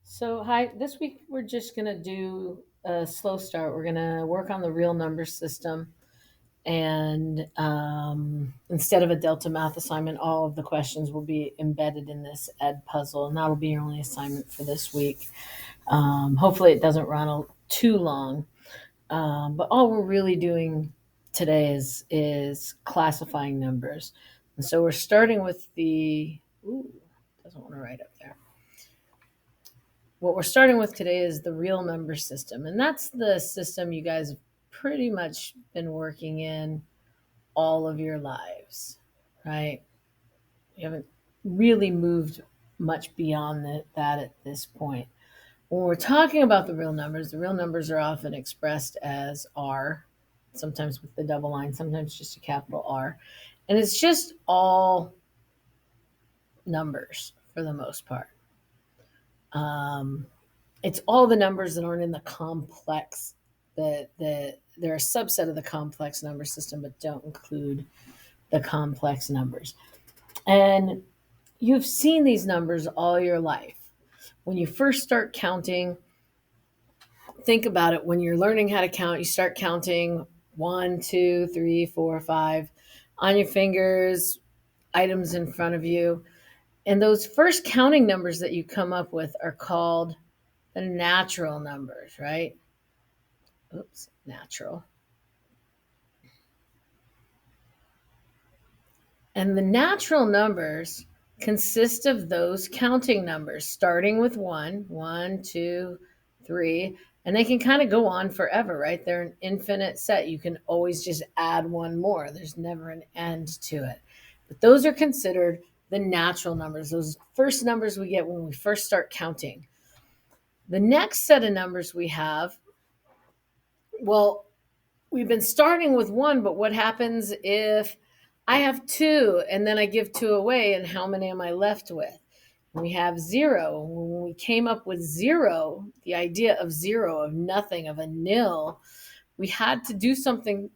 So, hi, this week we're just going to do a slow start. We're going to work on the real number system. And instead of a Delta math assignment, all of the questions will be embedded in this ed puzzle. And that'll be your only assignment for this week. Hopefully, it doesn't run too long. But all we're really doing today is classifying numbers. And so we're starting with ooh, doesn't want to write up there. What we're starting with today is the real number system. And that's the system you guys have pretty much been working in all of your lives, right? You haven't really moved much beyond that at this point. When we're talking about the real numbers are often expressed as R, sometimes with the double line, sometimes just a capital R. And it's just all numbers for the most part. It's all the numbers that aren't in the complex, they're a subset of the complex number system, but don't include the complex numbers. And you've seen these numbers all your life. When you first start counting, think about it. When you're learning how to count, you start counting 1, 2, 3, 4, 5 on your fingers, items in front of you. And those first counting numbers that you come up with are called the natural numbers, right? Oops, natural. And the natural numbers consist of those counting numbers, starting with 1, 2, 3, and they can kind of go on forever, right? They're an infinite set. You can always just add one more, there's never an end to it. But those are considered the natural numbers, those first numbers we get when we first start counting. The next set of numbers we have, well, we've been starting with 1, but what happens if I have 2 and then I give 2 away, and how many am I left with? We have 0. When we came up with 0, the idea of 0, of nothing, of a nil, we had to do something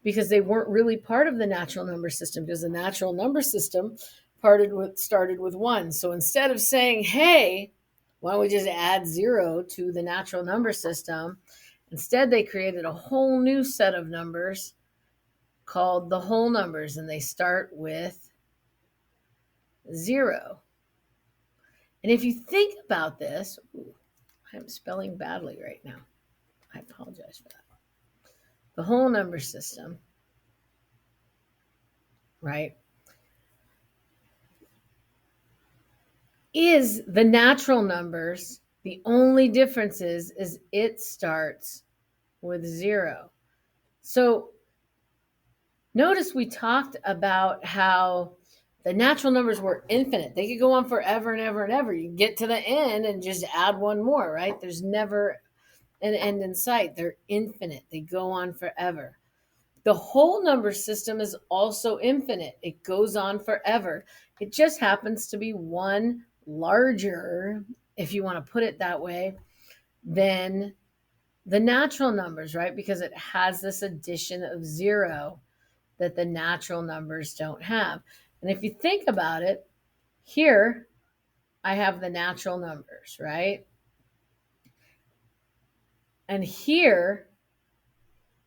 because they weren't really part of the natural number system, because the natural number system started with 1. So instead of saying, hey, why don't we just add 0 to the natural number system, instead they created a whole new set of numbers called the whole numbers, and they start with 0. And if you think about this, I'm spelling badly right now. I apologize for that. The whole number system, right, is the natural numbers. The only difference is it starts with 0. So notice we talked about how the natural numbers were infinite. They could go on forever and ever and ever. You get to the end and just add one more, right? There's never an end in sight. They're infinite. They go on forever. The whole number system is also infinite. It goes on forever. It just happens to be one larger, if you want to put it that way, than the natural numbers, right? Because it has this addition of 0 that the natural numbers don't have. And if you think about it, here I have the natural numbers, right? And here,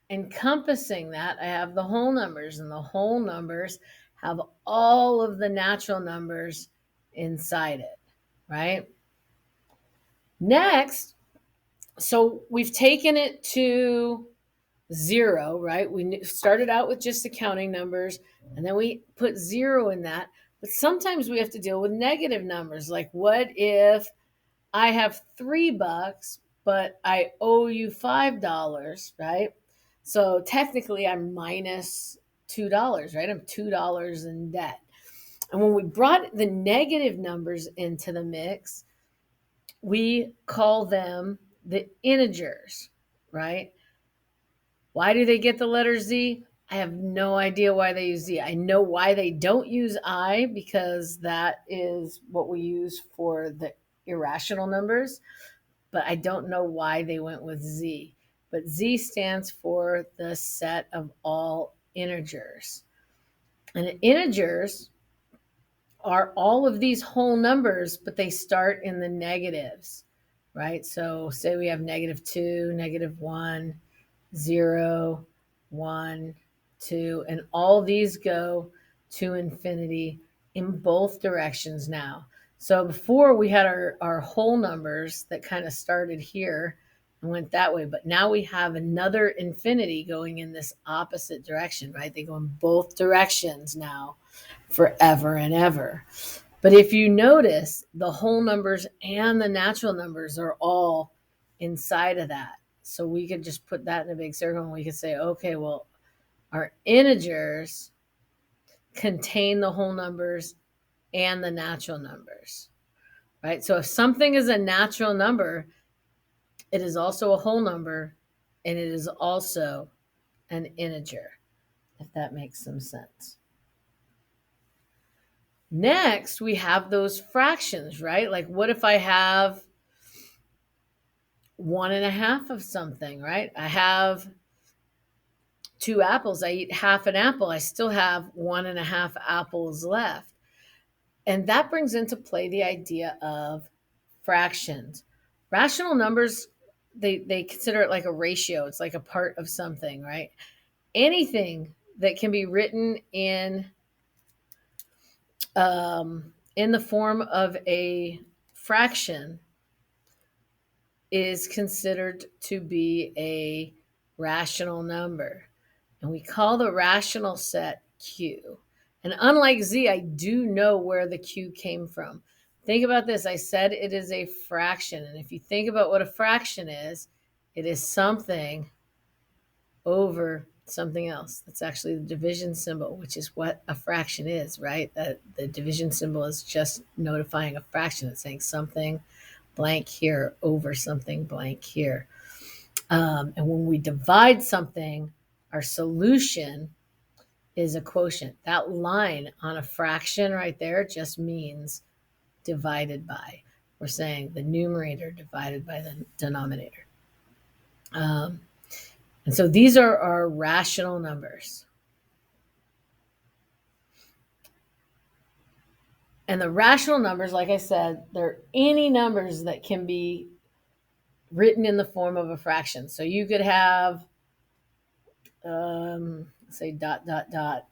encompassing that, I have the whole numbers, and the whole numbers have all of the natural numbers inside it, right? Next, so we've taken it to 0, right? We started out with just the counting numbers, and then we put 0 in that. But sometimes we have to deal with negative numbers. Like, what if I have $3, but I owe you $5, right? So technically, I'm minus $2, right? I'm $2 in debt. And when we brought the negative numbers into the mix, we call them the integers, right? Why do they get the letter Z? I have no idea why they use Z. I know why they don't use I, because that is what we use for the irrational numbers, but I don't know why they went with Z. But Z stands for the set of all integers. And integers are all of these whole numbers, but they start in the negatives, right? So say we have -2, -1, 0, 1, 2, and all these go to infinity in both directions now. So before we had our whole numbers that kind of started here and went that way, but now we have another infinity going in this opposite direction, right? They go in both directions now forever and ever. But if you notice, the whole numbers and the natural numbers are all inside of that. So we could just put that in a big circle and we could say, okay, well, our integers contain the whole numbers and the natural numbers, right? So if something is a natural number, it is also a whole number and it is also an integer, if that makes some sense. Next, we have those fractions, right? Like, what if I have 1.5 of something, right? I have 2 apples. I eat half an apple. I still have 1.5 apples left. And that brings into play the idea of fractions. Rational numbers, they consider it like a ratio. It's like a part of something, right? Anything that can be written in the form of a fraction is considered to be a rational number. And we call the rational set Q. And unlike Z, I do know where the Q came from. Think about this. I said it is a fraction. And if you think about what a fraction is, it is something over something else. That's actually the division symbol, which is what a fraction is, right? The division symbol is just notifying a fraction. It's saying something blank here over something blank here. And when we divide something, our solution is a quotient. That line on a fraction right there just means divided by. We're saying the numerator divided by the denominator. And so these are our rational numbers. And the rational numbers, like I said, they're any numbers that can be written in the form of a fraction. So you could have, say, dot, dot, dot,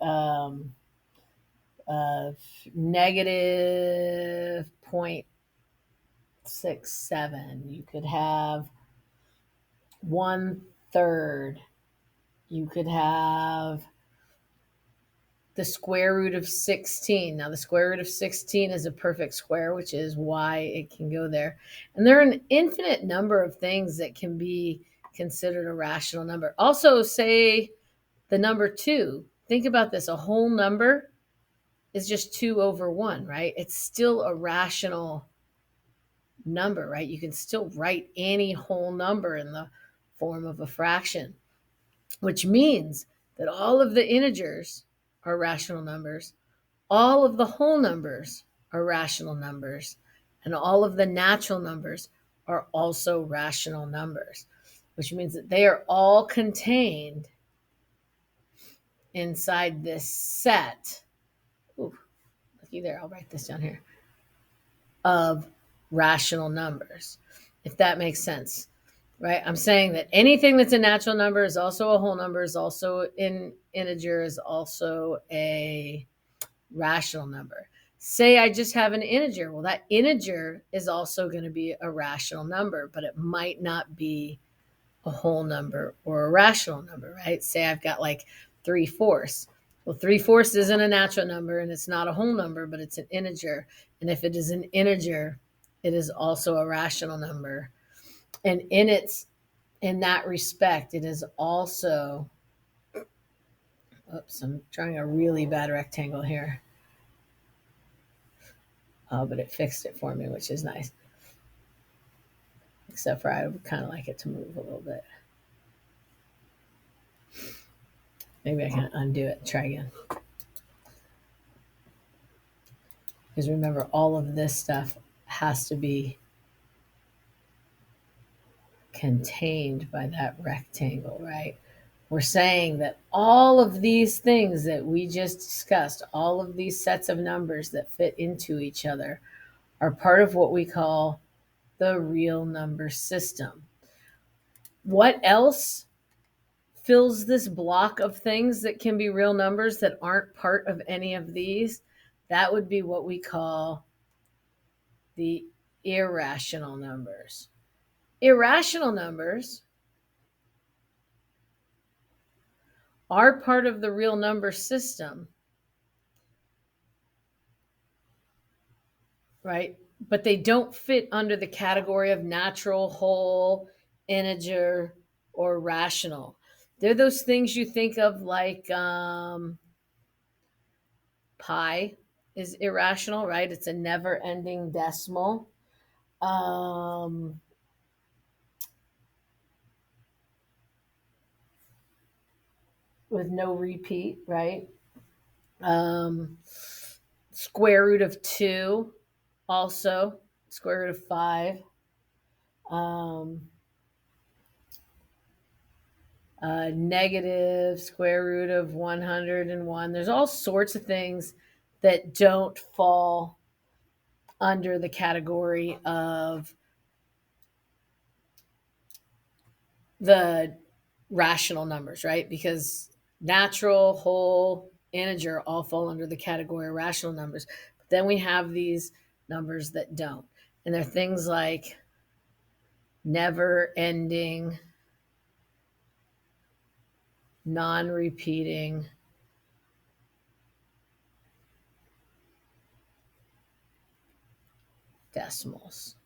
negative 0.67. You could have 1/3. You could have the square root of 16. Now, the square root of 16 is a perfect square, which is why it can go there. And there are an infinite number of things that can be considered a rational number. Also, say the number 2. Think about this. A whole number is just 2 over 1, right? It's still a rational number, right? You can still write any whole number in the form of a fraction, which means that all of the integers are rational numbers, all of the whole numbers are rational numbers, and all of the natural numbers are also rational numbers, which means that they are all contained inside this set. Ooh, looky there, I'll write this down here. Of rational numbers, if that makes sense, right? I'm saying that anything that's a natural number is also a whole number, is also an integer, is also a rational number. Say I just have an integer. Well, that integer is also going to be a rational number, but it might not be a whole number or a rational number, right? Say I've got like 3/4. Well, 3/4 isn't a natural number and it's not a whole number, but it's an integer. And if it is an integer, it is also a rational number. And in that respect, it is also, oops, I'm drawing a really bad rectangle here. Oh, but it fixed it for me, which is nice. Except for I would kind of like it to move a little bit. Maybe I can undo it and try again. Because remember, all of this stuff has to be contained by that rectangle, right? We're saying that all of these things that we just discussed, all of these sets of numbers that fit into each other, are part of what we call the real number system. What else fills this block of things that can be real numbers that aren't part of any of these? That would be what we call the irrational numbers. Irrational numbers are part of the real number system, right? But they don't fit under the category of natural, whole, integer, or rational. They're those things you think of like pi is irrational, right? It's a never ending decimal. Um, with no repeat, right? Um, square root of 2, also, square root of 5. Um, negative square root of 101. There's all sorts of things that don't fall under the category of the rational numbers, right? Because natural, whole, integer all fall under the category of rational numbers. But then we have these numbers that don't. And they're things like never ending, non repeating, decimals.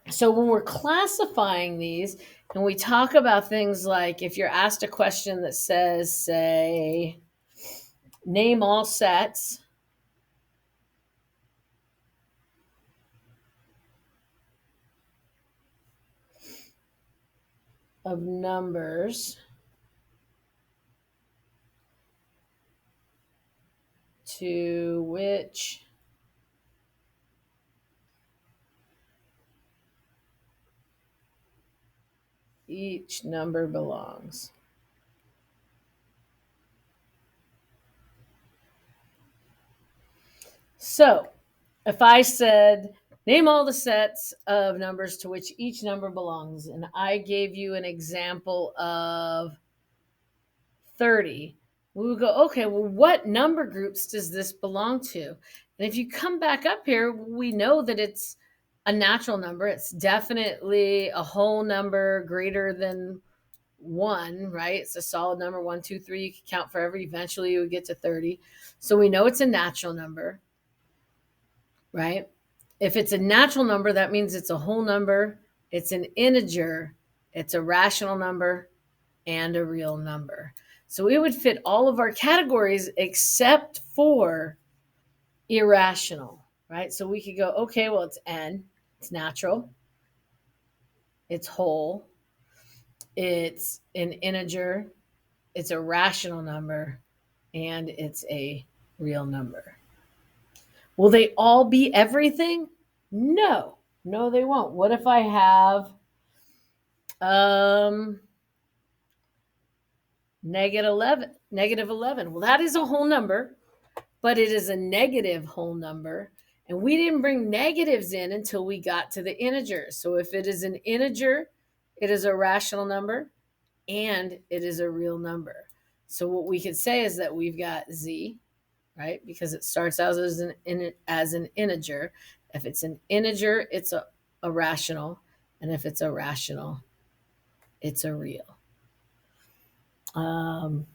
So when we're classifying these and we talk about things like if you're asked a question that says, say, name all sets of numbers to which each number belongs. So if I said, name all the sets of numbers to which each number belongs, and I gave you an example of 30, we would go, okay, well, what number groups does this belong to? And if you come back up here, we know that it's a natural number. It's definitely a whole number greater than 1, right? It's a solid number, 1, 2, 3. You can count forever. Eventually, you would get to 30. So we know it's a natural number, right? If it's a natural number, that means it's a whole number, it's an integer, it's a rational number, and a real number. So it would fit all of our categories except for irrational, right? So we could go, okay, well, it's n, it's natural, it's whole, it's an integer, it's a rational number, and it's a real number. Will they all be everything? No, no, they won't. What if I have um, negative 11? Well, that is a whole number, but it is a negative whole number. And we didn't bring negatives in until we got to the integers. So if it is an integer, it is a rational number and it is a real number. So what we could say is that we've got z, right? Because it starts out as an integer. If it's an integer, it's a rational. And if it's a rational, it's a real. Um,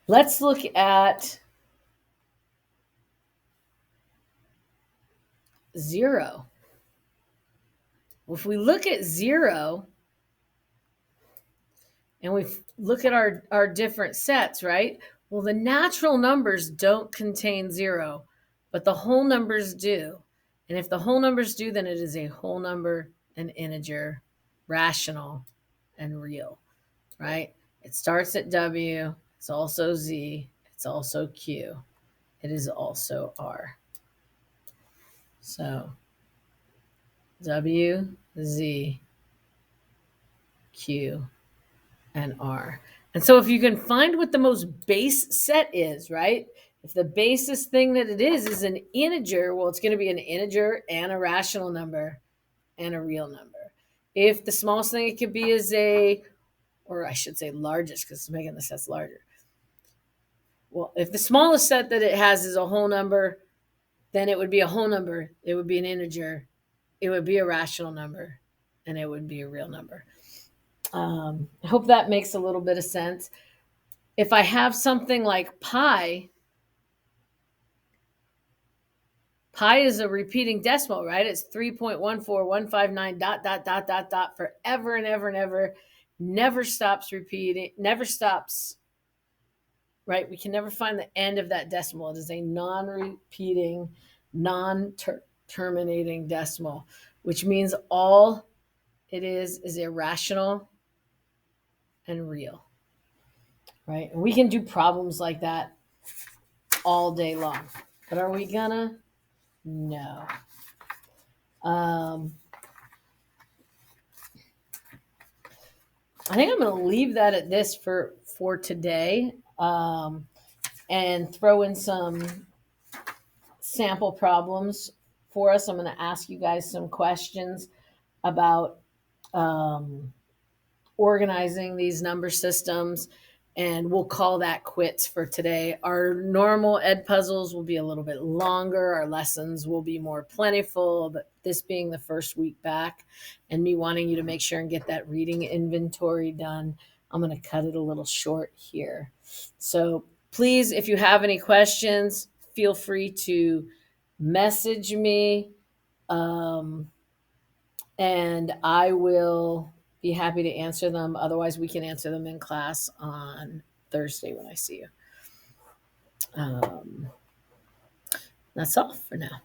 let's look at 0. If we look at 0 and we look at our different sets, right? Well, the natural numbers don't contain 0, but the whole numbers do. And if the whole numbers do, then it is a whole number, an integer, rational, and real, right? It starts at W, it's also Z, it's also Q, it is also R. So W, Z, Q, and R. And so if you can find what the most base set is, right? If the basest thing that it is an integer, well, it's going to be an integer and a rational number and a real number. If the smallest thing it could be is or I should say largest, because it's making the sets larger. Well, if the smallest set that it has is a whole number, then it would be a whole number. It would be an integer. It would be a rational number, and it would be a real number. I hope that makes a little bit of sense. If I have something like pi, pi is a repeating decimal, right? It's 3.14159 dot dot dot dot dot forever and ever and ever. Never stops repeating, never stops, right? We can never find the end of that decimal. It is a non-repeating, non-terminating decimal, which means all it is irrational and real, right? And we can do problems like that all day long. But are we gonna? No. I think I'm going to leave that at this for today, and throw in some sample problems for us. I'm going to ask you guys some questions about organizing these number systems, and we'll call that quits for today. Our normal ed puzzles will be a little bit longer. Our lessons will be more plentiful, but this being the first week back and me wanting you to make sure and get that reading inventory done, I'm going to cut it a little short here. So please, if you have any questions, feel free to message me, and I will be happy to answer them. Otherwise, we can answer them in class on Thursday when I see you. That's all for now.